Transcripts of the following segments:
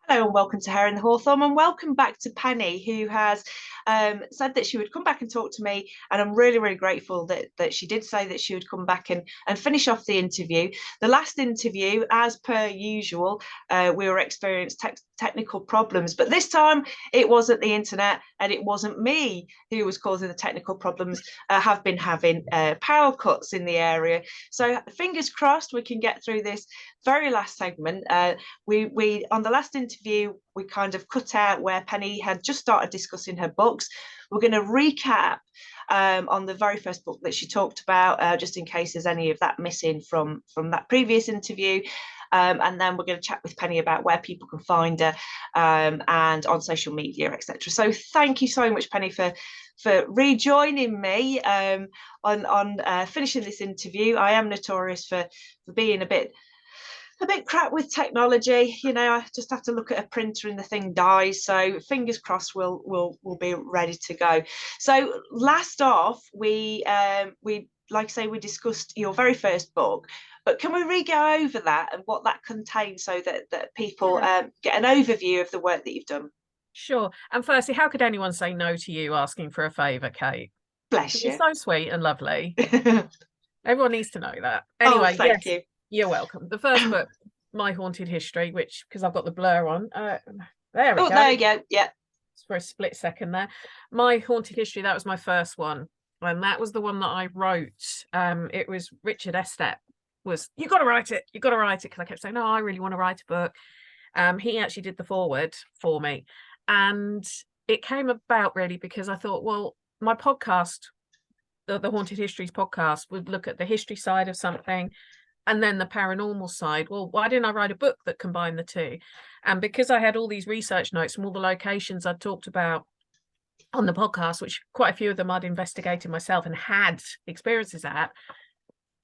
Hello and welcome to Her in the Hawthorn, and welcome back to Penny, who has said that she would come back and talk to me. And I'm really, really grateful that she did say that she would come back and finish off the interview. The last interview, as per usual, we were experiencing technical problems, but this time it wasn't the internet and it wasn't me who was causing the technical problems. Have been having power cuts in the area. So fingers crossed we can get through this very last segment. We on the last interview we kind of cut out where Penny had just started discussing her books. We're going to recap on the very first book that she talked about, just in case there's any of that missing from that previous interview. And then we're going to chat with Penny about where people can find her and on social media, etc. So thank you so much, Penny, for rejoining me on finishing this interview. I am notorious for being a bit crap with technology. I just have to look at a printer and the thing dies. So fingers crossed we'll be ready to go. So last off, we like I say, we discussed your very first book, but can we re-go over that and what that contains so that people get an overview of the work that you've done? Sure. And firstly, how could anyone say no to you asking for a favour, Kate? Bless You're you. so sweet and lovely. Everyone needs to know that. Oh, Anyway, thank yes, you. you're welcome. The first book, My Haunted History, which, because I've got the blur on, there we Oh, go. there you go. Yeah. For a split second there. My Haunted History, that was my first one. And that was the one that I wrote. It was Richard Estep was, you got to write it. You got to write it. Because I kept saying, no, I really want to write a book. He actually did the foreword for me. And it came about really because I thought, well, my podcast, the Haunted Histories podcast, would look at the history side of something and then the paranormal side. Well, why didn't I write a book that combined the two? And because I had all these research notes from all the locations I'd talked about on the podcast, which quite a few of them I'd investigated myself and had experiences at,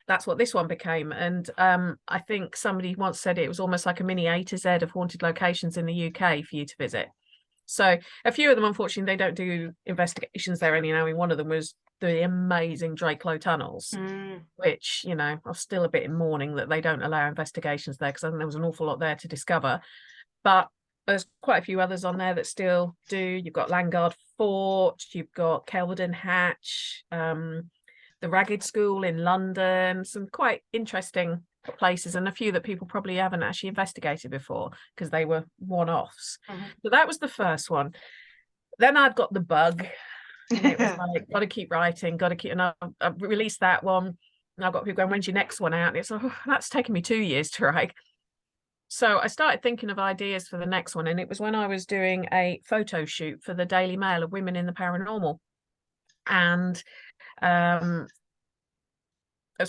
that's what this one became. And I think somebody once said it was almost like a mini A to Z of haunted locations in the UK for you to visit. So a few of them, unfortunately, they don't do investigations there anyhow. I mean, one of them was the amazing Drakelow tunnels, which, I'm still a bit in mourning that they don't allow investigations there, because I think there was an awful lot there to discover. But there's quite a few others on there that still do. You've got Langard Fort, you've got Kelvedon Hatch, the Ragged School in London, some quite interesting places, and a few that people probably haven't actually investigated before because they were one-offs. So that was the first one. Then I'd got the bug, and it was like, got to keep writing, got to keep, and I released that one, and I've got people going, when's your next one out? And it's, oh, that's taken me 2 years to write. So I started thinking of ideas for the next one, and it was when I was doing a photo shoot for the Daily Mail of women in the paranormal, and there's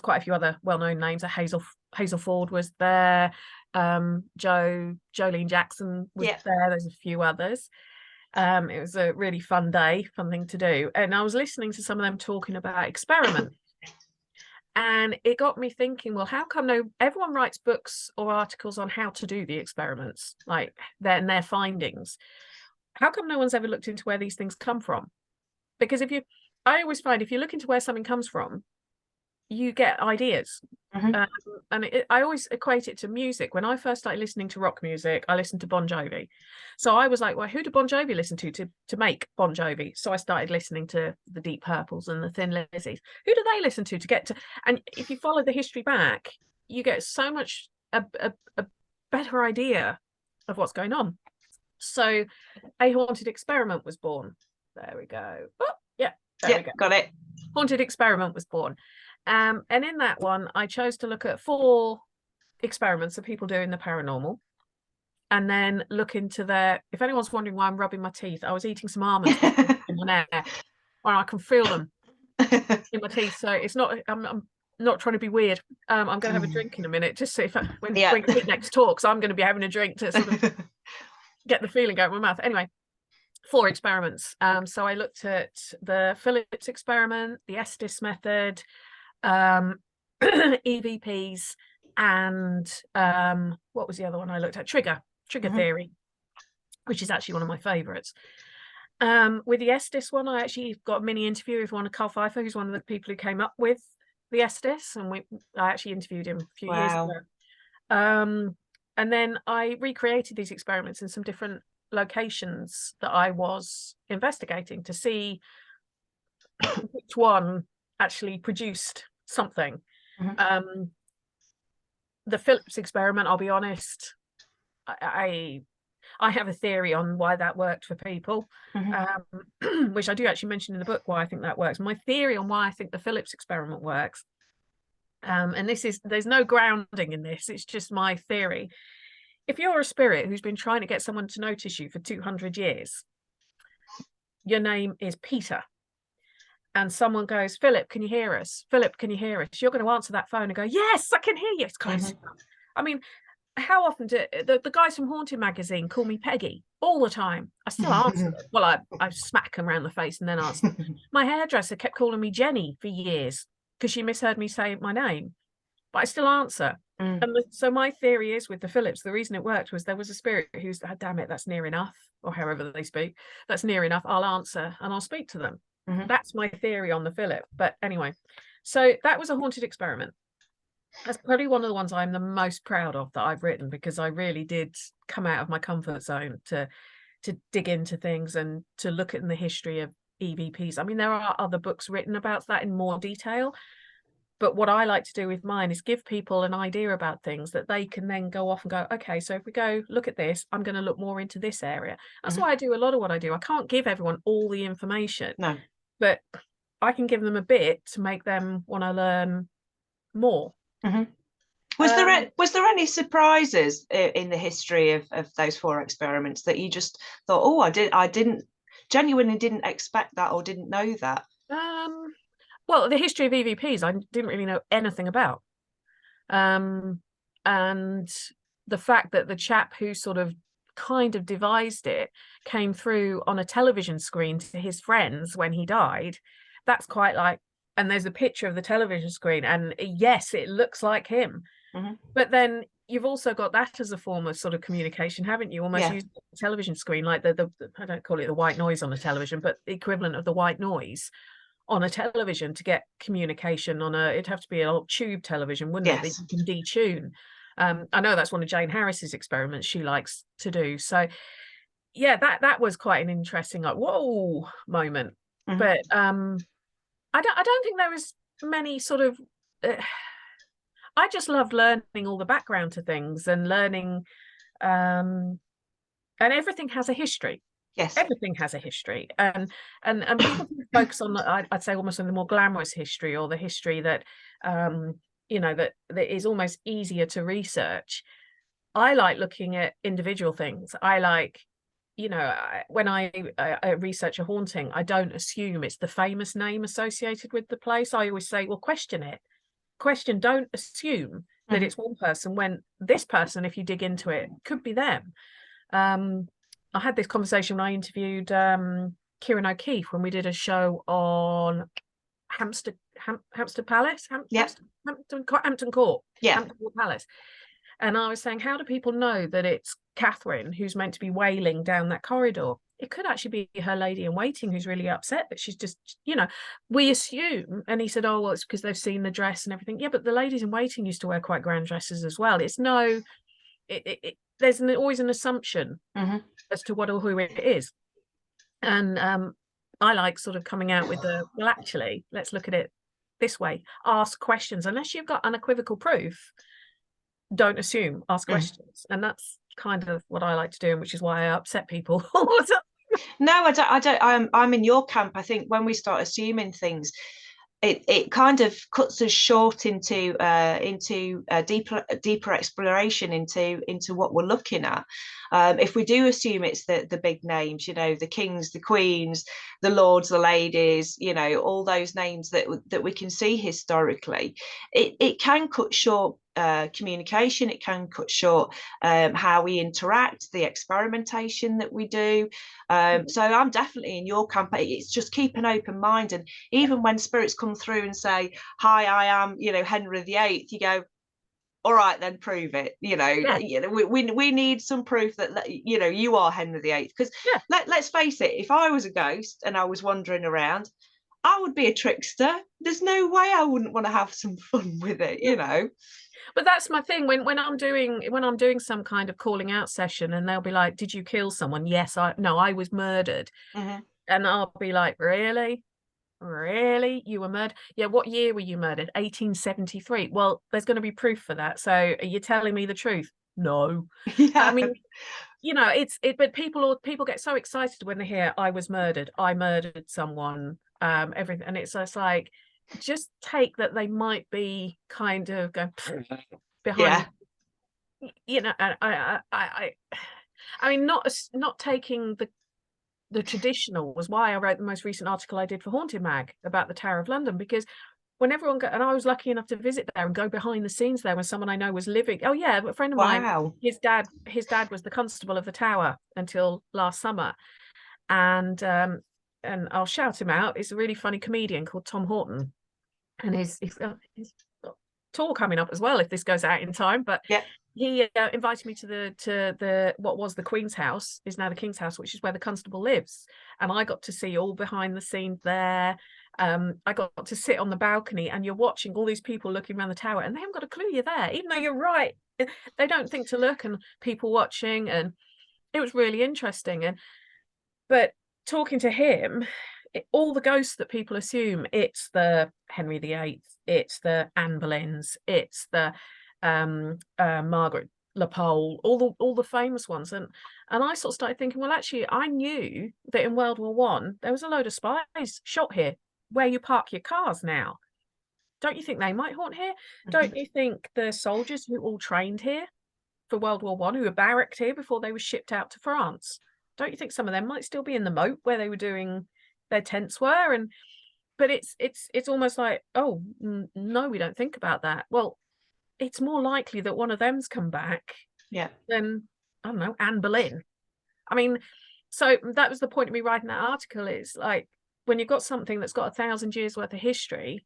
quite a few other well-known names. Hazel Ford was there, Jolene Jackson was there. There's a few others. It was a really fun day, fun thing to do. And I was listening to some of them talking about experiments. And it got me thinking, well, how come everyone writes books or articles on how to do the experiments, like their findings? How come no one's ever looked into where these things come from? Because I always find if you look into where something comes from, you get ideas. I always equate it to music. When I first started listening to rock music, I listened to Bon Jovi. So I was like, well, who did Bon Jovi listen to make Bon Jovi? So I started listening to the Deep Purples and the Thin Lizzies. Who do they listen to get to? And if you follow the history back, you get so much a better idea of what's going on. So A Haunted Experiment was born. There we go. Oh, yeah, there we go. Got it. Haunted Experiment was born. And in that one, I chose to look at 4 experiments of people doing the paranormal, and then look into if anyone's wondering why I'm rubbing my teeth, I was eating some almonds in my air, or I can feel them in my teeth. So it's not, I'm not trying to be weird. I'm going to have a drink in a minute, just see when Pete next talks, I'm going to be having a drink to sort of get the feeling out of my mouth. Anyway, 4 experiments. So I looked at the Phillips experiment, the Estes method, EVPs, and what was the other one I looked at? Trigger theory, which is actually one of my favorites. With the Estes one, I actually got a mini interview with Carl Pfeiffer, who's one of the people who came up with the Estes, and I actually interviewed him a few years ago. And then I recreated these experiments in some different locations that I was investigating to see which one actually produced something. Mm-hmm. The Phillips experiment, I'll be honest, I have a theory on why that worked for people, Mm-hmm. which I do actually mention in the book why I think that works. My theory on why I think the Phillips experiment works, and there's no grounding in this, it's just my theory. If you're a spirit who's been trying to get someone to notice you for 200 years, your name is Peter, and someone goes, Philip, can you hear us? Philip, can you hear us? You're going to answer that phone and go, yes, I can hear you. It's close enough. I mean, how often do the guys from Haunted magazine call me Peggy all the time? I still answer them. Well, I smack them around the face and then answer. My hairdresser kept calling me Jenny for years because she misheard me say my name, but I still answer. And so my theory is with the Phillips, the reason it worked was there was a spirit who's, oh, damn it, that's near enough, or however they speak, that's near enough, I'll answer and I'll speak to them. That's my theory on the Philip. But anyway, so that was a haunted experiment. That's probably one of the ones I'm the most proud of that I've written, because I really did come out of my comfort zone to dig into things and to look at the history of EVPs. I mean, there are other books written about that in more detail, but what I like to do with mine is give people an idea about things that they can then go off and go, okay, so if we go look at this, I'm going to look more into this area. That's why I do a lot of what I do. I can't give everyone all the information, No, but I can give them a bit to make them want to learn more. Was there any surprises in the history of those 4 experiments that you just thought, oh, I genuinely didn't expect that or didn't know that? Well, the history of EVPs, I didn't really know anything about. And the fact that the chap who sort of kind of devised it came through on a television screen to his friends when he died, that's quite like, and there's a picture of the television screen, and yes, it looks like him. But then you've also got that as a form of sort of communication, haven't you? Almost using the television screen, like the I don't call it the white noise on a television, but the equivalent of the white noise on a television to get communication on it'd have to be an old tube television, wouldn't it? That you can detune. I know that's one of Jane Harris's experiments she likes to do. So yeah, that was quite an interesting, like, whoa moment. But I don't think there was many sort of I just loved learning all the background to things and learning, and everything has a history. Yes, everything has a history, and people focus on I'd say almost on the more glamorous history, or the history that that is almost easier to research. I like looking at individual things. I like, when I research a haunting, I don't assume it's the famous name associated with the place. I always say, well, question it. Don't assume that it's one person when this person, if you dig into it, could be them. I had this conversation when I interviewed Kieran O'Keefe when we did a show on Hampstead Palace, Hampton Court, Hampton Court Palace. And I was saying, how do people know that it's Catherine who's meant to be wailing down that corridor? It could actually be her lady in waiting who's really upset that she's just, we assume. And he said, oh, well, it's because they've seen the dress and everything. Yeah, but the ladies in waiting used to wear quite grand dresses as well. It's there's always an assumption as to what or who it is. And I like sort of coming out with well, actually, let's look at it this way. Ask questions. Unless you've got unequivocal proof, don't assume, ask questions. And that's kind of what I like to do, which is why I upset people all the time. No, I don't. I'm in your camp. I think when we start assuming things, it kind of cuts us short into deeper exploration into what we're looking at. If we do assume it's the big names, the kings, the queens, the lords, the ladies, all those names that we can see historically, it can cut short communication. It can cut short how we interact, the experimentation that we do. So I'm definitely in your camp. It's just keep an open mind, and even when spirits come through and say, hi, I am Henry VIII, you go, all right, then prove it. We need some proof that you are Henry VIII, because let's face it, if I was a ghost and I was wandering around, I would be a trickster. There's no way I wouldn't want to have some fun with it. But that's my thing when I'm doing some kind of calling out session, and they'll be like, did you kill someone? Yes, I was murdered. Mm-hmm. And I'll be like, really? Really? You were murdered? Yeah, what year were you murdered? 1873. Well, there's going to be proof for that. So are you telling me the truth? No. I Yeah. mean, but people get so excited when they hear I was murdered, I murdered someone, everything. And it's just like, just take that they might be kind of going behind, and I mean, not taking the traditional was why I wrote the most recent article I did for Haunted Mag about the Tower of London, because when everyone and I was lucky enough to visit there and go behind the scenes there when someone I know was living. Oh yeah, a friend of mine, Wow. his dad was the constable of the Tower until last summer, and I'll shout him out. It's a really funny comedian called Tom Horton, and he's got a tour coming up as well if this goes out in time. But yeah, he invited me to the what was the Queen's House, is now the King's House, which is where the constable lives, and I got to see all behind the scenes there. I got to sit on the balcony, and you're watching all these people looking around the tower, and they haven't got a clue you're there, even though you're right. They don't think to look, and people watching, and it was really interesting. But talking to him, all the ghosts that people assume, it's the Henry VIII, it's the Anne Boleyns, it's the Margaret Lepole, all the famous ones, and I sort of started thinking, well, actually, I knew that in World War One there was a load of spies shot here where you park your cars now. Don't you think they might haunt here? Don't you think the soldiers who all trained here for World War One, who were barracked here before they were shipped out to France, don't you think some of them might still be in the moat where they were doing their tents were? But it's almost like, oh no, we don't think about that. Well, it's more likely that one of them's come back than, I don't know, Anne Boleyn. I mean, so that was the point of me writing that article. Is like, when you've got something that's got 1,000 years worth of history,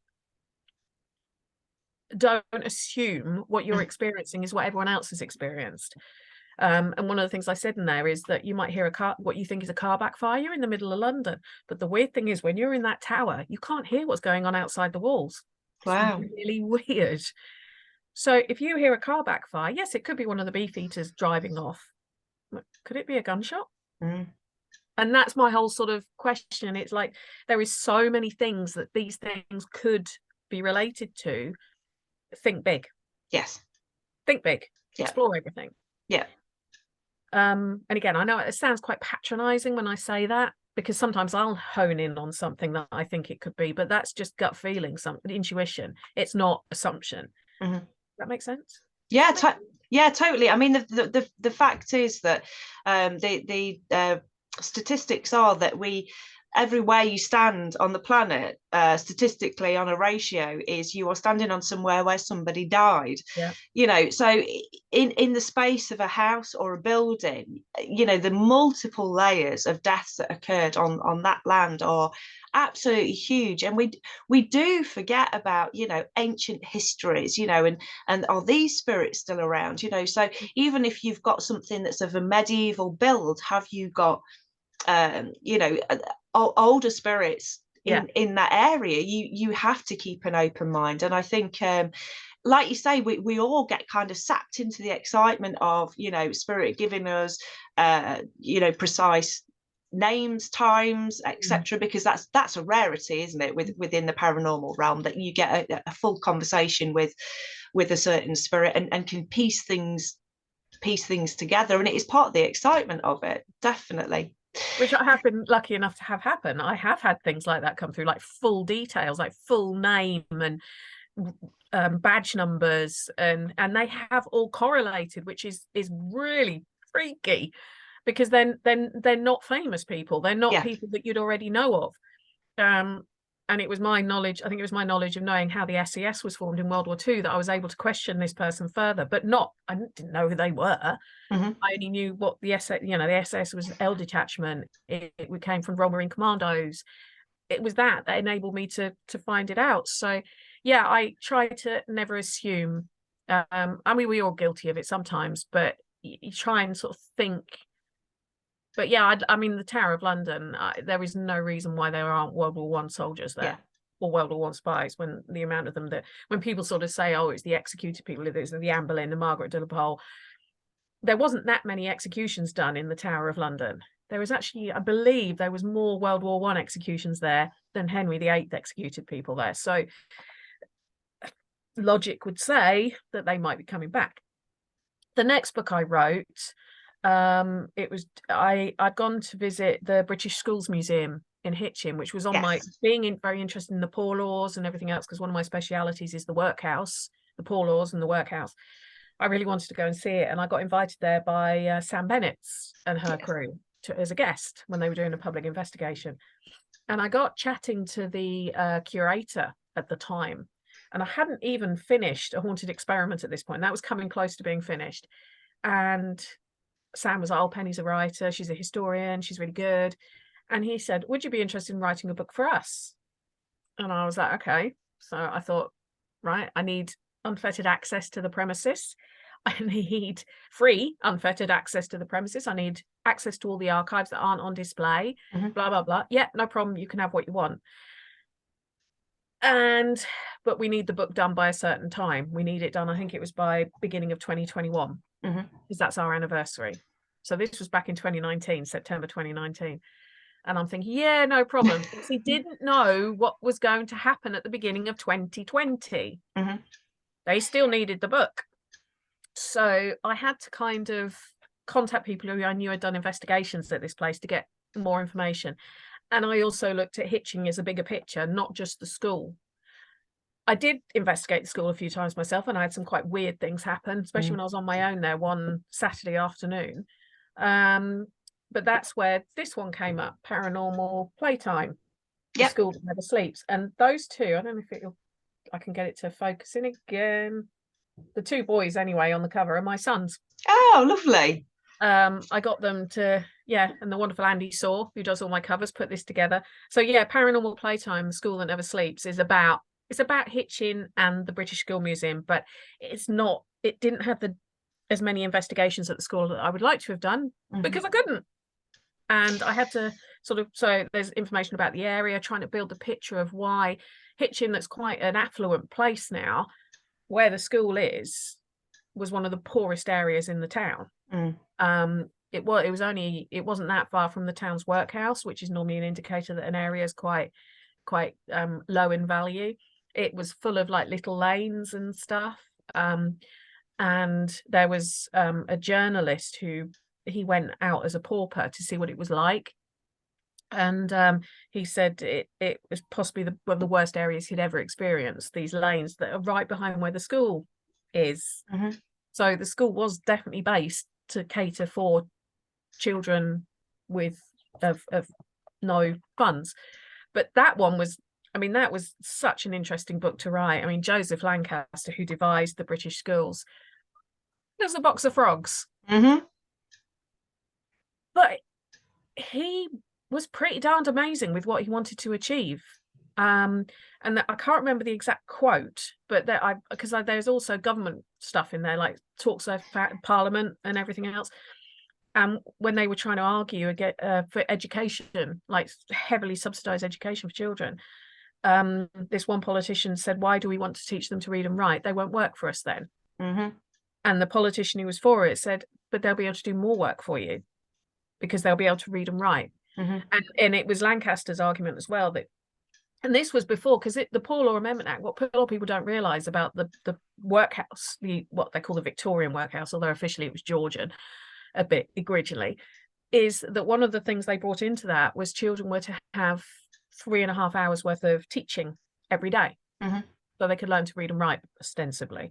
don't assume what you're experiencing is what everyone else has experienced. And one of the things I said in there is that you might hear what you think is a car backfire in the middle of London, but the weird thing is when you're in that tower, you can't hear what's going on outside the walls. Wow. It's really weird. So if you hear a car backfire, yes, it could be one of the Beefeaters driving off. Could it be a gunshot? Mm. And that's my whole sort of question. It's like, there is so many things that these things could be related to. Think big. Yes. Think big. Explore everything. Yeah. And again, I know it sounds quite patronizing when I say that, because sometimes I'll hone in on something that I think it could be, but that's just gut feeling, intuition. It's not assumption. Mm-hmm. Does that make sense? Yeah, totally. I mean, the fact is that the statistics are that everywhere you stand on the planet, statistically on a ratio, is you are standing on somewhere where somebody died. Yeah. So in the space of a house or a building, the multiple layers of deaths that occurred on that land are absolutely huge, and we do forget about ancient histories, and are these spirits still around? So even if you've got something that's of a medieval build, have you got older spirits in that area? You have to keep an open mind. And I think like you say, we all get kind of sapped into the excitement of spirit giving us precise names, times, etc., because that's a rarity, isn't it, within the paranormal realm, that you get a full conversation with a certain spirit and can piece things together, and it is part of the excitement of it, definitely. Which I have been lucky enough to have happen. I have had things like that come through, like full details, like full name and badge numbers, and they have all correlated, which is really freaky, because then they're not famous people. They're not people that you'd already know of. And it was my knowledge, I think it was my knowledge of knowing how the SES was formed in World War II, that I was able to question this person further, but I didn't know who they were. Mm-hmm. I only knew what the SS, the SS was L detachment. It came from Royal Marine Commandos. It was that enabled me to find it out. So yeah, I try to never assume. I mean, we're all guilty of it sometimes, but you try and sort of think. But yeah, I mean, the Tower of London, there is no reason why there aren't World War I soldiers there. or World War One spies, when the amount of them that, when people sort of say, oh, it's the executed people, it's the Anne Boleyn, the Margaret de la Pole, there wasn't that many executions done in the Tower of London. There was actually, I believe there was more World War One executions there than Henry VIII executed people there. So logic would say that they might be coming back. The next book I wrote, I'd gone to visit the British Schools Museum in Hitchin, which was on my very interested in the Poor Laws and everything else, because one of my specialities is the workhouse, the Poor Laws and the workhouse. I really wanted to go and see it, and I got invited there by Sam Bennett and her crew as a guest when they were doing a public investigation. And I got chatting to the curator at the time, and I hadn't even finished A Haunted Experiment at this point. That was coming close to being finished. And Sam was like, oh, Penny's a writer, she's a historian, she's really good. And he said, would you be interested in writing a book for us? And I was like, okay. So I thought, right, I need unfettered access to the premises. I need free unfettered access to the premises. I need access to all the archives that aren't on display, blah, blah, blah. Yeah, no problem. You can have what you want. But we need the book done by a certain time. We need it done, I think it was by beginning of 2021, because that's our anniversary. So this was back in 2019, September 2019. And I'm thinking, yeah, no problem. Because he didn't know what was going to happen at the beginning of 2020. They still needed the book. So I had to kind of contact people who I knew had done investigations at this place to get more information. And I also looked at Hitchin as a bigger picture, not just the school. I did investigate the school a few times myself, and I had some quite weird things happen, especially when I was on my own there one Saturday afternoon. But that's where this one came up, Paranormal Playtime, The School That Never Sleeps. And those two, I don't know if I can get it to focus in again. The two boys, anyway, on the cover are my sons. Oh, lovely. I got them to, and the wonderful Andy Saw, who does all my covers, put this together. So Paranormal Playtime, The School That Never Sleeps, is about Hitchin and the British School Museum, but it didn't have as many investigations at the school that I would like to have done, because I couldn't. And I had to so there's information about the area, trying to build the picture of why Hitchin, that's quite an affluent place now, where the school was one of the poorest areas in the town. It wasn't that far from the town's workhouse, which is normally an indicator that an area is quite low in value. It was full of like little lanes and stuff. And there was a journalist who he went out as a pauper to see what it was like. And he said it was possibly one of the worst areas he'd ever experienced, these lanes that are right behind where the school is. So the school was definitely based to cater for children of no funds. But that one was, that was such an interesting book to write. Joseph Lancaster, who devised the British schools, there's a box of frogs. But he was pretty darned amazing with what he wanted to achieve. And I can't remember the exact quote, but because there's also government stuff in there, like talks of Parliament and everything else. And when they were trying to argue for education, like heavily subsidised education for children, this one politician said, why do we want to teach them to read and write? They won't work for us then. And the politician who was for it said, but they'll be able to do more work for you, because they'll be able to read and write. And it was Lancaster's argument as well and this was before, because the Poor Law Amendment Act, what a lot of people don't realise about the workhouse, what they call the Victorian workhouse, although officially it was Georgian a bit originally, is that one of the things they brought into that was children were to have 3.5 hours worth of teaching every day, so they could learn to read and write ostensibly.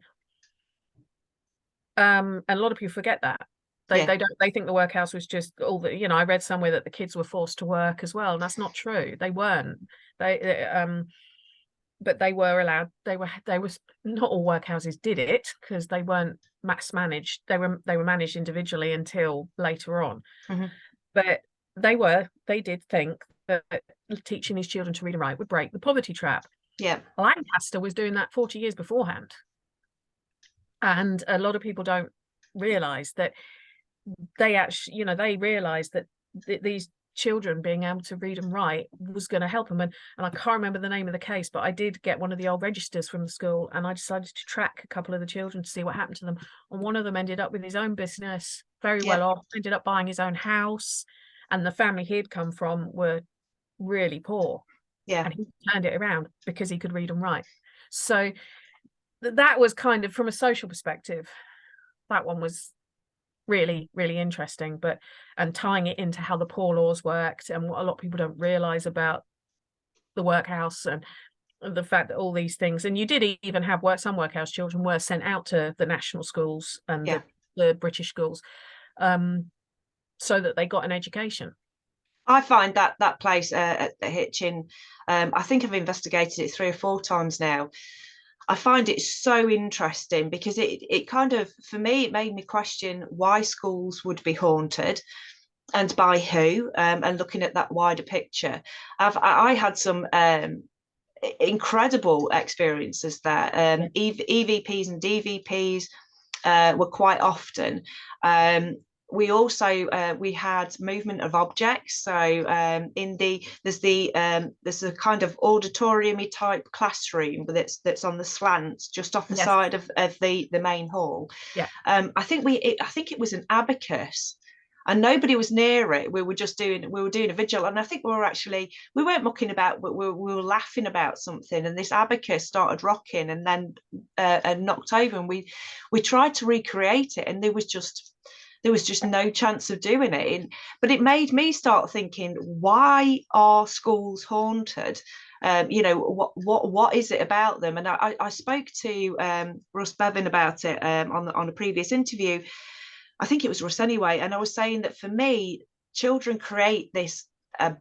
And a lot of people forget that. They think the workhouse was just all the, I read somewhere that the kids were forced to work as well, and that's not true. They weren't. But they were allowed. They was not all workhouses did it, because they weren't mass managed. They were managed individually until later on. But they did think that teaching these children to read and write would break the poverty trap. Lancaster was doing that 40 years beforehand, and a lot of people don't realize that they actually, they realized that these children being able to read and write was going to help them. And I can't remember the name of the case, but I did get one of the old registers from the school, and I decided to track a couple of the children to see what happened to them. And one of them ended up with his own business, very well off, ended up buying his own house, and the family he'd come from were really poor. And he turned it around because he could read and write. So that was kind of, from a social perspective, that one was really, really interesting, and tying it into how the poor laws worked and what a lot of people don't realize about the workhouse and the fact that all these things, and you did even have some workhouse children were sent out to the national schools and the British schools, so that they got an education. I find that place at Hitchin, I think I've investigated it 3 or 4 times now. I find it so interesting because it kind of, for me, it made me question why schools would be haunted and by who, and looking at that wider picture. I had some incredible experiences there. EVPs and DVPs were quite often. We also we had movement of objects. So there's a kind of auditorium-y type classroom that's on the slants just off the side of the main hall. I think it was an abacus, and nobody was near it. We were doing a vigil, and I think we weren't mucking about, but we were laughing about something, and this abacus started rocking and then knocked over, and we tried to recreate it, and there was just no chance of doing it. But it made me start thinking, why are schools haunted? What is it about them? And I spoke to Russ Bevan about it on a previous interview. I think it was Russ anyway. And I was saying that for me, children create this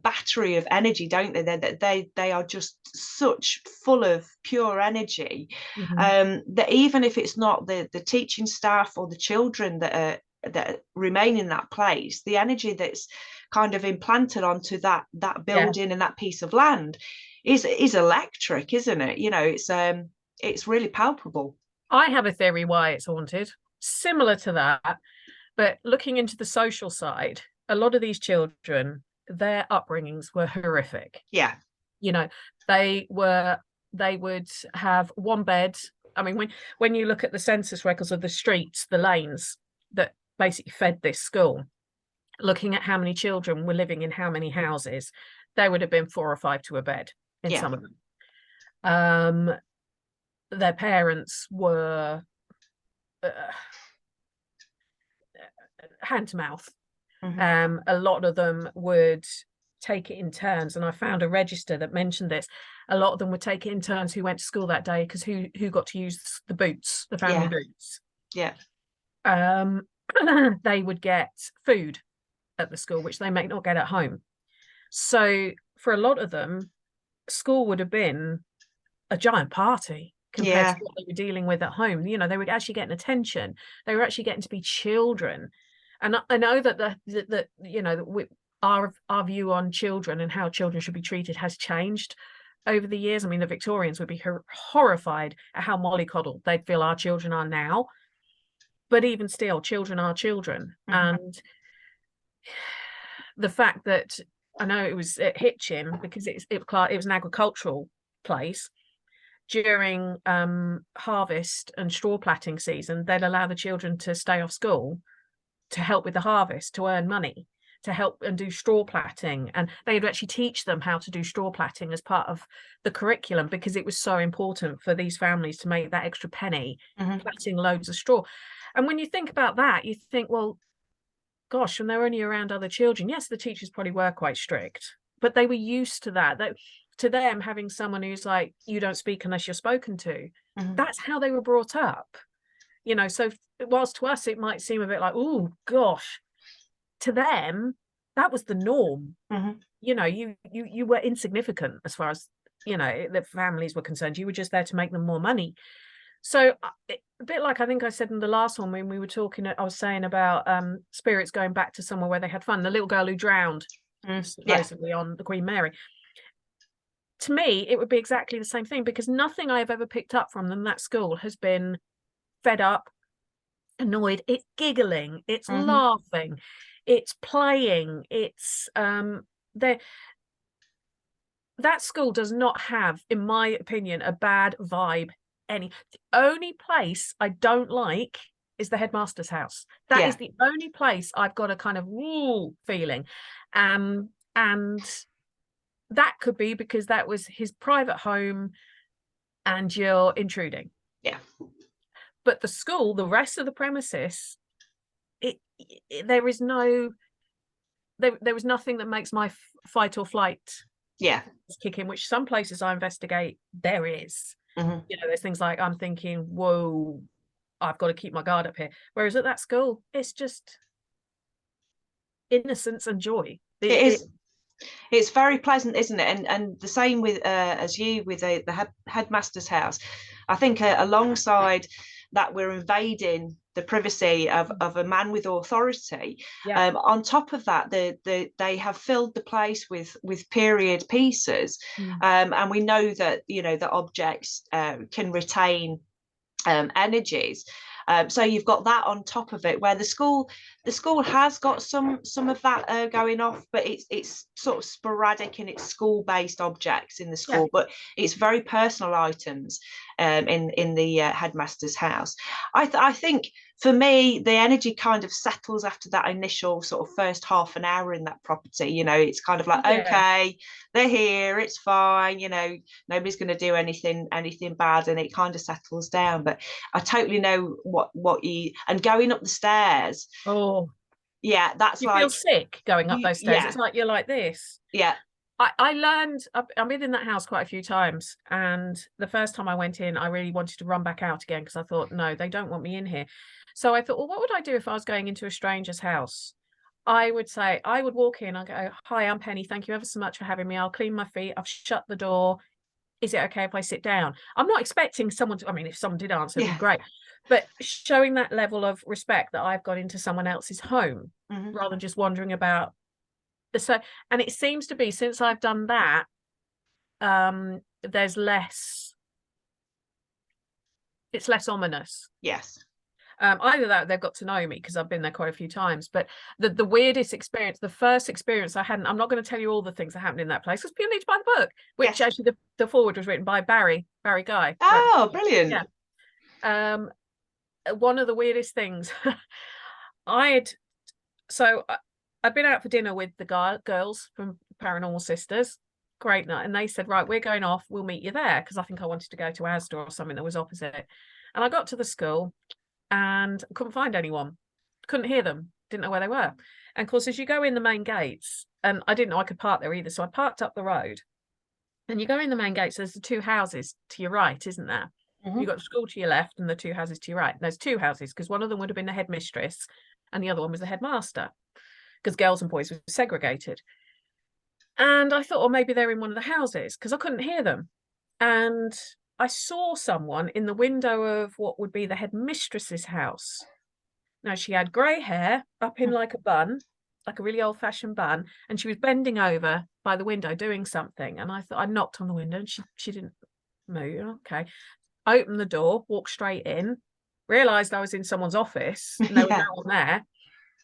battery of energy, don't they? That they are just such full of pure energy, that even if it's not the teaching staff or the children that remain in that place, the energy that's kind of implanted onto that building and that piece of land is electric, isn't it? It's really palpable. I have a theory why it's haunted, similar to that, but looking into the social side, a lot of these children, their upbringings were horrific. They would have one bed. I mean, when you look at the census records of the streets, the lanes that basically fed this school, looking at how many children were living in how many houses, there would have been 4 or 5 to a bed in some of them. Their parents were hand to mouth. A lot of them would take it in turns, and I found a register that mentioned this. A lot of them would take it in turns who went to school that day, because who got to use the boots, the family boots. They would get food at the school, which they may not get at home. So for a lot of them, school would have been a giant party compared to what they were dealing with at home. They were actually getting attention. They were actually getting to be children. And I know that our view on children and how children should be treated has changed over the years. I mean, the Victorians would be horrified at how mollycoddled they'd feel our children are now. But even still, children are children. And the fact that, I know it was at Hitchin, because it was an agricultural place, during harvest and straw plaiting season, they'd allow the children to stay off school to help with the harvest, to earn money, to help and do straw plaiting. And they'd actually teach them how to do straw plaiting as part of the curriculum, because it was so important for these families to make that extra penny plaiting loads of straw. And when you think about that, you think, well, gosh, when they're only around other children, yes, the teachers probably were quite strict, but they were used to that. To them, having someone who's like, you don't speak unless you're spoken to, that's how they were brought up. So whilst to us it might seem a bit like, oh gosh, to them that was the norm. You were insignificant as far as the families were concerned. You were just there to make them more money. So a bit like I think I said in the last one when we were talking, I was saying about spirits going back to somewhere where they had fun. The little girl who drowned supposedly on the Queen Mary. To me, it would be exactly the same thing, because nothing I've ever picked up from them, that school, has been fed up, annoyed, it's giggling, it's Mhm. laughing, it's playing, it's there. That school does not have, in my opinion, a bad vibe. The only place I don't like is the headmaster's house. That is Yeah. the only place I've got a kind of woo feeling. And that could be because that was his private home and you're intruding. Yeah. But the school, the rest of the premises, there is no, there was nothing that makes my fight or flight Yeah. kick in, which some places I investigate, there is. Mhm. You know, there's things like I'm thinking, whoa, I've got to keep my guard up here. Whereas at that school, it's just innocence and joy. It is. It's very pleasant, isn't it? And the same with as you with the headmaster's house. I think alongside that, we're invading the privacy of a man with authority. Yeah. On top of that, they have filled the place with period pieces, and we know that the objects can retain energies. So you've got that on top of it, where the school has got some of that going off, but it's sort of sporadic in its school-based objects in the school, Yeah. but it's very personal items in the headmaster's house. I think for me, the energy kind of settles after that initial sort of first half an hour in that property. It's kind of like, okay, they're here, it's fine, nobody's going to do anything bad, and it kind of settles down. But I totally know what you, and going up the stairs, Oh, yeah, that's you like, feel sick going up those stairs. yeah, It's like you're like this. yeah. I learned, I've been in that house quite a few times, and the first time I went in, I really wanted to run back out again because I thought, no, they don't want me in here. So I thought, well, what would I do if I was going into a stranger's house? I would walk in, I'll go, hi, I'm Penny, thank you ever so much for having me. I'll clean my feet, I've shut the door. Is it okay if I sit down? I'm not expecting someone to, I mean, if someone did answer, it'd be great. But showing that level of respect that I've got into someone else's home, rather than just wandering about. So, and it seems to be, since I've done that, there's less, it's less ominous. Yes. Either that, they've got to know me because I've been there quite a few times. But the weirdest experience, the first experience I hadn't, I'm not going to tell you all the things that happened in that place because people need to buy the book, which actually the foreword was written by Barry Guy. Oh, brilliant. Yeah. One of the weirdest things, I'd been out for dinner with the girls from Paranormal Sisters. Great night. And they said, right, we're going off. We'll meet you there. Because I think I wanted to go to Asda or something that was opposite. And I got to the school and couldn't find anyone. Couldn't hear them. Didn't know where they were. And of course, as you go in the main gates, and I didn't know I could park there either. So I parked up the road. And you go in the main gates, there's the two houses to your right, isn't there? You've got the school to your left and the two houses to your right. And there's two houses because one of them would have been the headmistress and the other one was the headmaster, because girls and boys were segregated. And I thought, well, maybe they're in one of the houses because I couldn't hear them. And I saw someone in the window of what would be the headmistress's house. Now, she had grey hair up in like a bun, like a really old-fashioned bun, and she was bending over by the window doing something. And I thought, I knocked on the window and she didn't move. Okay. Opened the door, walked straight in, realised I was in someone's office and there was no one there.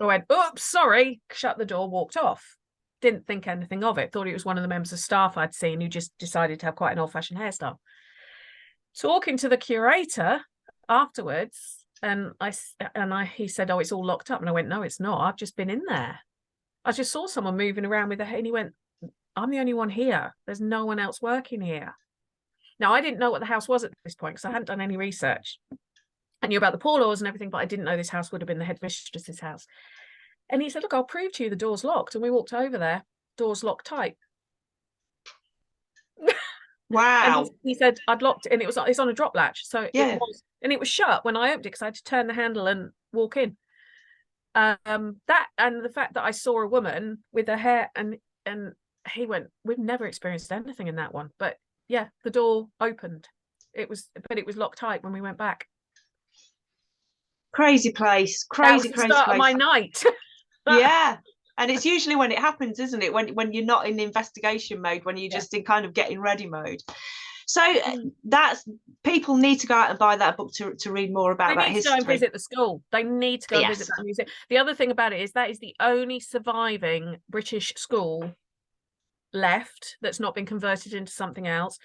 I went, oops, sorry, shut the door, walked off. Didn't think anything of it. Thought it was one of the members of staff I'd seen who just decided to have quite an old-fashioned hairstyle. Talking to the curator afterwards, and he said, oh, it's all locked up. And I went, no, it's not. I've just been in there. I just saw someone moving around with a hair. And he went, I'm the only one here. There's no one else working here. Now, I didn't know what the house was at this point because I hadn't done any research. I knew about the poor laws and everything, but I didn't know this house would have been the headmistress's house. And he said, look, I'll prove to you the door's locked. And we walked over there, door's locked tight. Wow. And he said, I'd locked it, and it's on a drop latch. So it was shut when I opened it because I had to turn the handle and walk in. That, and the fact that I saw a woman with her hair, and he went, we've never experienced anything in that one. But yeah, the door opened. But it was locked tight when we went back. Crazy place. Crazy start place. Of my night. Yeah. And it's usually when it happens, isn't it? When you're not in investigation mode, when you're just in kind of getting ready mode. So that's, people need to go out and buy that book to read more about that history. They need to go and visit the school. They need to go and visit that museum. The other thing about it is that is the only surviving British school left that's not been converted into something else.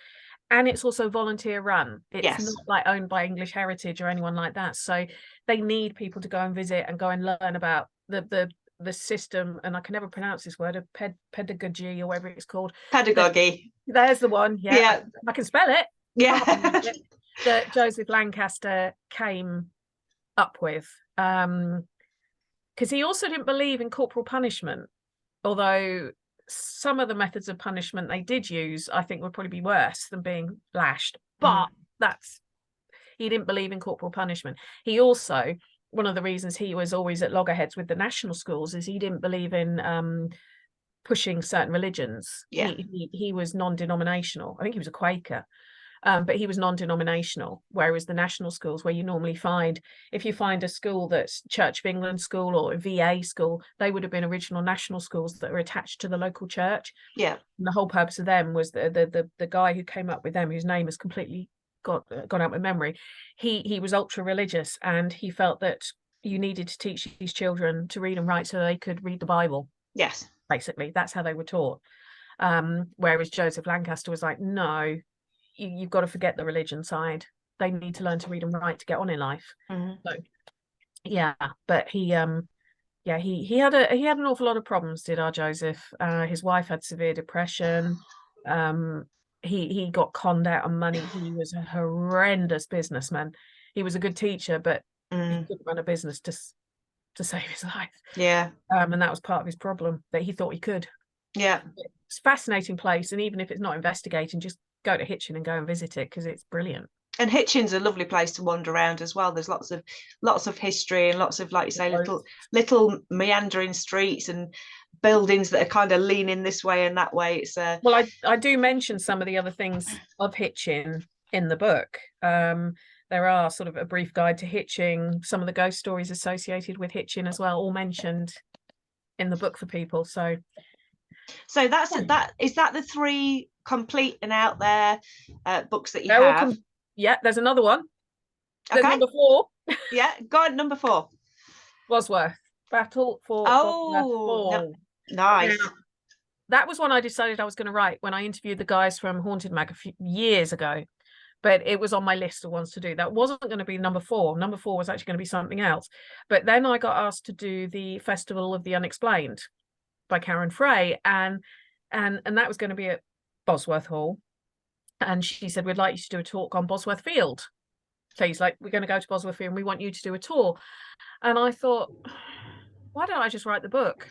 And it's also volunteer run. It's not like owned by English Heritage or anyone like that. So they need people to go and visit and go and learn about the system. And I can never pronounce this word, of pedagogy or whatever it's called. Pedagogy. There's the one. Yeah. I can spell it. Yeah. That Joseph Lancaster came up with. Because he also didn't believe in corporal punishment, although some of the methods of punishment they did use, I think, would probably be worse than being lashed. But he didn't believe in corporal punishment. He also, one of the reasons he was always at loggerheads with the national schools is he didn't believe in pushing certain religions. He was non-denominational. I think he was a Quaker. But he was non-denominational, whereas the national schools, where you normally find, if you find a school that's Church of England school or a VA school, they would have been original national schools that are attached to the local church. Yeah. And the whole purpose of them was the guy who came up with them, whose name has completely gone out with memory. He was ultra religious, and he felt that you needed to teach these children to read and write so they could read the Bible. Yes. Basically, that's how they were taught. Whereas Joseph Lancaster was like, no, you've got to forget the religion side. They need to learn to read and write to get on in life. So but he had an awful lot of problems, did our Joseph. His wife had severe depression. He got conned out on money. He was a horrendous businessman. He was a good teacher, but he couldn't run a business to save his life. And that was part of his problem, that he thought he could. It's a fascinating place, and even if it's not investigating, just go to Hitchin and go and visit it, because it's brilliant. And Hitchin's a lovely place to wander around as well. There's lots of history and lots of, like you say, little meandering streets and buildings that are kind of leaning this way and that way. It's well, I do mention some of the other things of Hitchin in the book. There are sort of a brief guide to Hitchin, some of the ghost stories associated with Hitchin as well, all mentioned in the book for people. So that's is that the 3 complete and out there books that you have? There's another one. There's number 4. Go on, number 4. Bosworth. Battle for Bosworth Hall. Nice. Now, that was one I decided I was going to write when I interviewed the guys from Haunted Mag a few years ago, but it was on my list of ones to do. That wasn't going to be number 4. Number 4 was actually going to be something else. But then I got asked to do the Festival of the Unexplained by Karen Frey, and that was going to be at Bosworth Hall. And she said, we'd like you to do a talk on Bosworth Field. Please, like, we're going to go to Bosworth Field and we want you to do a tour. And I thought, why don't I just write the book?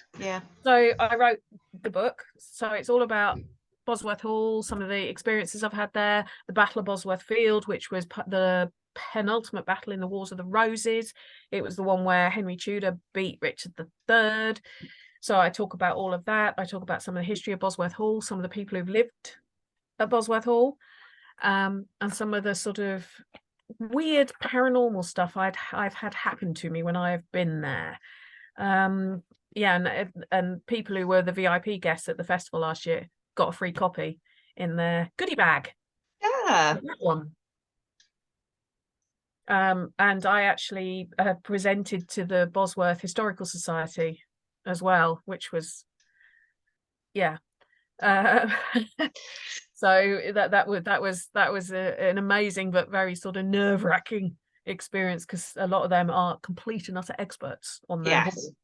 So I wrote the book. So it's all about Bosworth Hall, some of the experiences I've had there, the Battle of Bosworth Field, which was the penultimate battle in the Wars of the Roses. It was the one where Henry Tudor beat Richard III. So I talk about all of that. I talk about some of the history of Bosworth Hall, some of the people who've lived at Bosworth Hall, and some of the sort of weird paranormal stuff I've had happen to me when I've been there. And people who were the VIP guests at the festival last year got a free copy in their goodie bag. That one. And I actually presented to the Bosworth Historical Society as well, which was so that was an amazing but very sort of nerve-wracking experience, because a lot of them are complete and utter experts on their hall,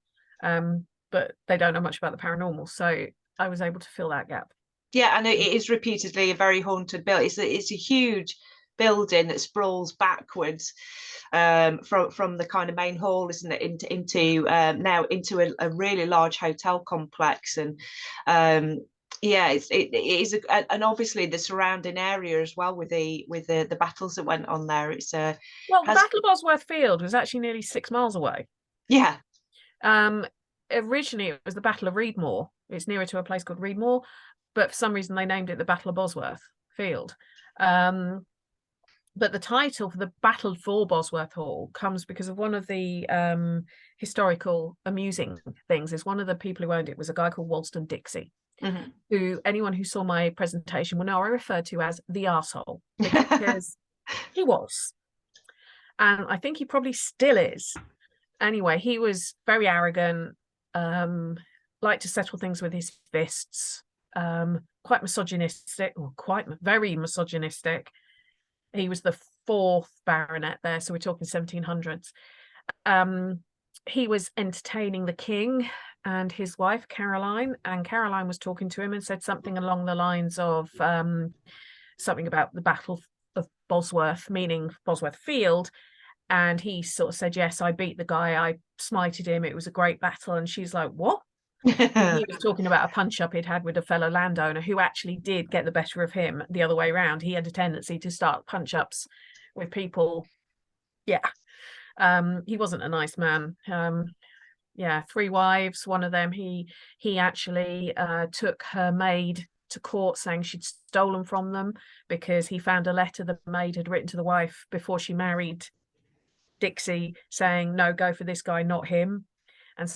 but they don't know much about the paranormal, so I was able to fill that gap. And it is reputedly a very haunted building. It's a huge building that sprawls backwards from the kind of main hall, isn't it, into now into a really large hotel complex. And it is and obviously the surrounding area as well, with the battles that went on there. It's the Battle of Bosworth Field was actually nearly 6 miles away. Originally it was the Battle of Reedmoor. It's nearer to a place called Reedmoor, but for some reason they named it the Battle of Bosworth Field. But the title for the Battle for Bosworth Hall comes because of one of the historical amusing things. Is one of the people who owned it was a guy called Walston Dixie. who anyone who saw my presentation will know I referred to as the arsehole, because he was. And I think he probably still is. Anyway, he was very arrogant, liked to settle things with his fists, quite misogynistic, or very misogynistic. He was the 4th baronet there, so we're talking 1700s. He was entertaining the king and his wife, Caroline, and Caroline was talking to him and said something along the lines of something about the Battle of Bosworth, meaning Bosworth Field. And he sort of said, yes, I beat the guy, I smited him, it was a great battle. And she's like, what? He was talking about a punch-up he'd had with a fellow landowner who actually did get the better of him the other way around. He had a tendency to start punch-ups with people. Yeah. He wasn't a nice man. 3 wives. One of them, he actually took her maid to court saying she'd stolen from them, because he found a letter the maid had written to the wife before she married Dixie saying, no, go for this guy, not him. And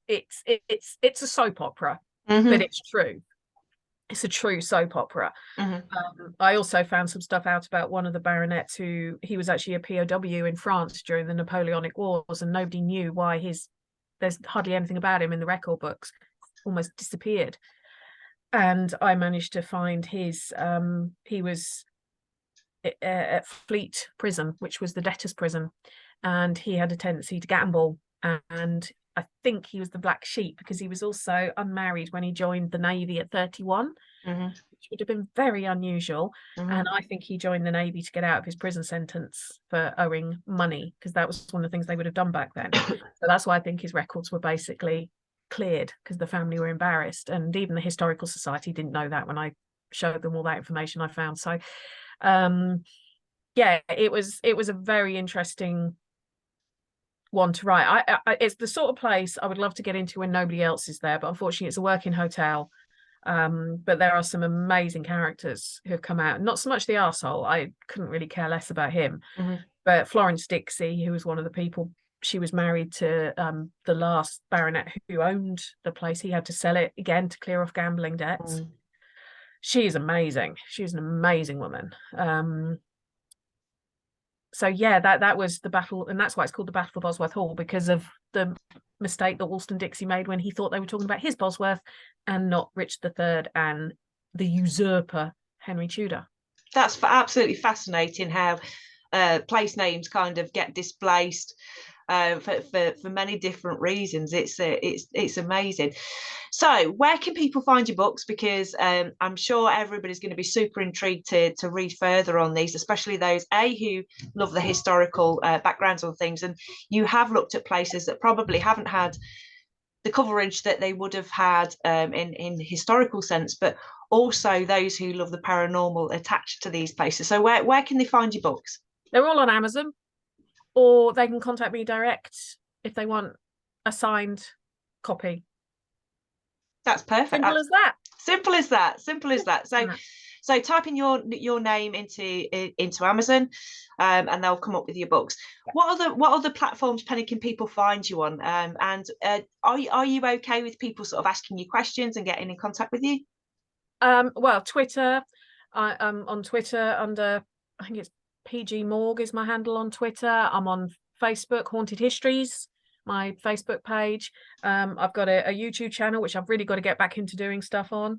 it's a soap opera, but it's true. It's a true soap opera. I also found some stuff out about one of the baronets who he was actually a POW in France during the Napoleonic Wars, and nobody knew why there's hardly anything about him in the record books, almost disappeared. And I managed to find his he was at Fleet Prison, which was the debtors' prison, and he had a tendency to gamble, and I think he was the black sheep because he was also unmarried when he joined the Navy at 31, which would have been very unusual. And I think he joined the Navy to get out of his prison sentence for owing money, because that was one of the things they would have done back then. So that's why I think his records were basically cleared, because the family were embarrassed, and even the Historical Society didn't know that when I showed them all that information I found. So it was a very interesting one to write. It's the sort of place I would love to get into when nobody else is there, but unfortunately it's a working hotel. But there are some amazing characters who have come out. Not so much the arsehole, I couldn't really care less about him, but Florence Dixie, who was one of the people, she was married to the last baronet who owned the place. He had to sell it again to clear off gambling debts. She is amazing. She's an amazing woman. So yeah, that was the battle, and that's why it's called the Battle of Bosworth Hall, because of the mistake that Wollstonecraft Dixie made when he thought they were talking about his Bosworth and not Richard III and the usurper Henry Tudor. That's absolutely fascinating how place names kind of get displaced for many different reasons. It's amazing. So where can people find your books? Because I'm sure everybody's going to be super intrigued to read further on these, especially those who love the historical backgrounds on things. And you have looked at places that probably haven't had the coverage that they would have had in historical sense, but also those who love the paranormal attached to these places. So where can they find your books? They're all on Amazon, or they can contact me direct if they want a signed copy. That's perfect. Simple as that. Simple as that. Simple as that. So type in your name into Amazon, and they'll come up with your books. What other platforms, Penny, can people find you on? And are you okay with people sort of asking you questions and getting in contact with you? Well, Twitter. I'm on Twitter under, I think it's PG Morg is my handle on Twitter. I'm on Facebook, Haunted Histories, my Facebook page. I've got a YouTube channel, which I've really got to get back into doing stuff on.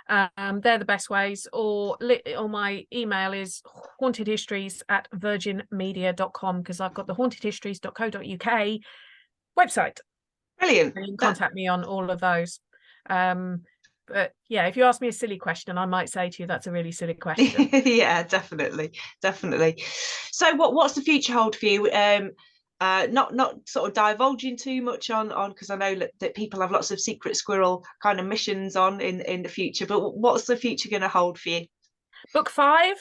They're the best ways. Or my email is hauntedhistories@virginmedia.com, because I've got the hauntedhistories.co.uk website. Brilliant. And you can contact me on all of those. But yeah, if you ask me a silly question, I might say to you that's a really silly question. Yeah, definitely. So what's the future hold for you? Not sort of divulging too much on, because I know that people have lots of secret squirrel kind of missions on in the future, but what's the future going to hold for you? Book 5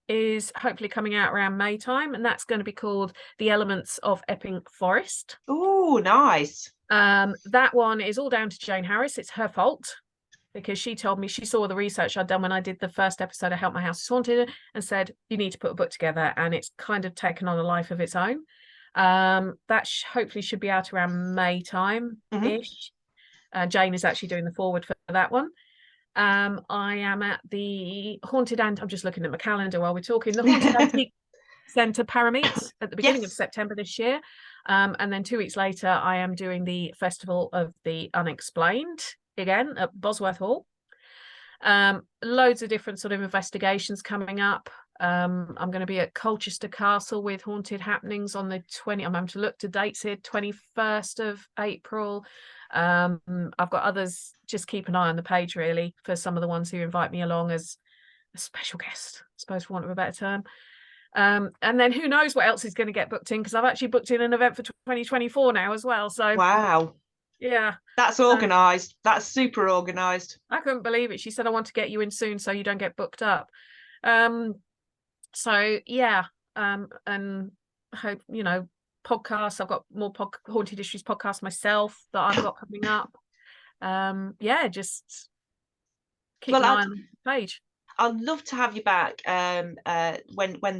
is hopefully coming out around May time, and that's going to be called The Elements of Epping Forest. Oh, nice. That one is all down to Jane Harris. It's her fault, because she told me, she saw the research I'd done when I did the first episode of Help My House is Haunted, and said, you need to put a book together, and it's kind of taken on a life of its own. That hopefully should be out around May time-ish. Jane is actually doing the forward for that one. I am at the Haunted and I'm just looking at my calendar while we're talking. The Haunted Antique Centre Parameet at the beginning of September this year. And then 2 weeks later, I am doing the Festival of the Unexplained again at Bosworth Hall. Loads of different sort of investigations coming up. I'm going to be at Colchester Castle with Haunted Happenings on the 20th. I'm having to look to dates here, 21st of April. I've got others. Just keep an eye on the page really for some of the ones who invite me along as a special guest, I suppose, for want of a better term. And then who knows what else is going to get booked in, because I've actually booked in an event for 2024 now as well. So wow, yeah, that's organised. That's super organised. I couldn't believe it. She said, I want to get you in soon so you don't get booked up. So yeah, and I hope, you know, podcasts, I've got more Haunted Histories podcasts myself that I've got coming up. Yeah, just keep an eye on the page. I'd love to have you back when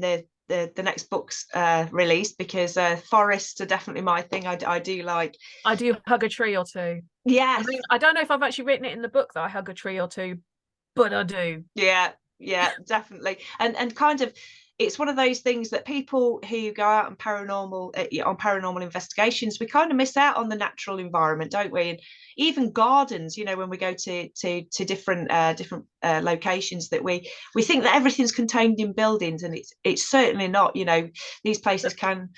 the next book's released, because forests are definitely my thing. I do like. I do hug a tree or two. Yes. I mean, I don't know if I've actually written it in the book that I hug a tree or two, but I do. Yeah, definitely. And kind of, it's one of those things that people who go out on paranormal investigations, we kind of miss out on the natural environment, don't we? And even gardens, you know, when we go to different locations, that we think that everything's contained in buildings, and it's certainly not. You know, these places can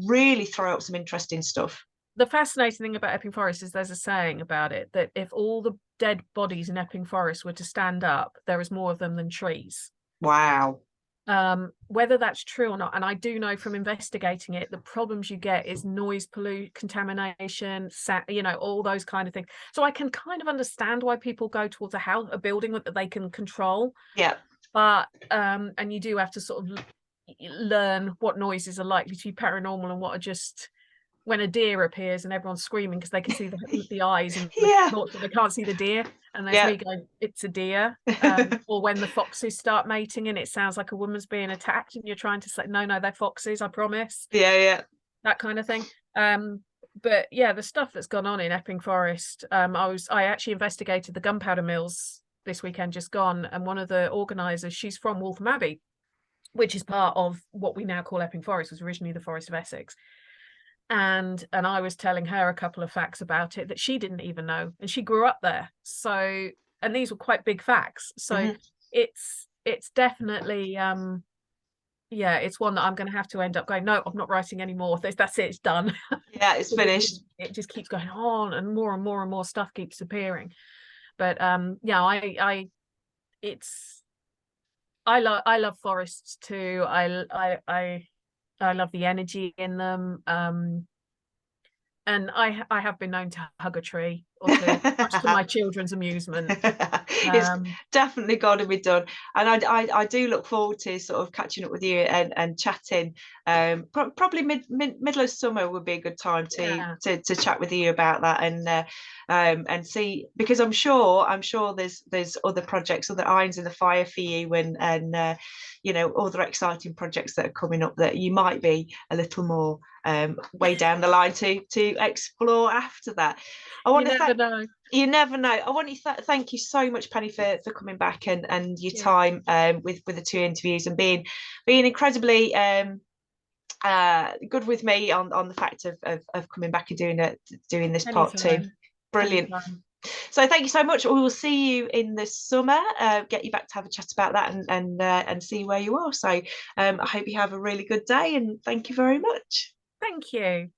really throw up some interesting stuff. The fascinating thing about Epping Forest is there's a saying about it that if all the dead bodies in Epping Forest were to stand up, there is more of them than trees. Wow. Whether that's true or not, and I do know from investigating it, the problems you get is noise, contamination, you know, all those kind of things. So I can kind of understand why people go towards a building that they can control. Yeah. But and you do have to sort of learn what noises are likely to be paranormal and what are just when a deer appears and everyone's screaming because they can see the eyes and they can't see the deer, and there's me going, it's a deer. Or when the foxes start mating and it sounds like a woman's being attacked and you're trying to say, no, they're foxes, I promise. Yeah. That kind of thing. But yeah, the stuff that's gone on in Epping Forest, I actually investigated the gunpowder mills this weekend just gone, and one of the organisers, she's from Waltham Abbey, which is part of what we now call Epping Forest, was originally the Forest of Essex. And I was telling her a couple of facts about it that she didn't even know, and she grew up there. So, and these were quite big facts. So it's definitely yeah, it's one that I'm going to have to end up going, no, I'm not writing anymore. That's it, it's done. Yeah, it's finished. It just keeps going on, and more and more stuff keeps appearing. But yeah, I love forests too. I love the energy in them. And I have been known to hug a tree or two, much to my children's amusement. It's definitely got to be done, and I do look forward to sort of catching up with you and chatting. Probably middle of summer would be a good time to chat with you about that, and see, because I'm sure there's other projects, other irons in the fire for you, and you know, other exciting projects that are coming up that you might be a little more way down the line to explore after that. You never know. I want to thank you so much, Penny, for coming back and your time with the 2 interviews, and being incredibly good with me on the fact of coming back and doing this part 2. Brilliant. So thank you so much. We will see you in the summer, get you back to have a chat about that and see where you are. So I hope you have a really good day, and thank you very much. Thank you.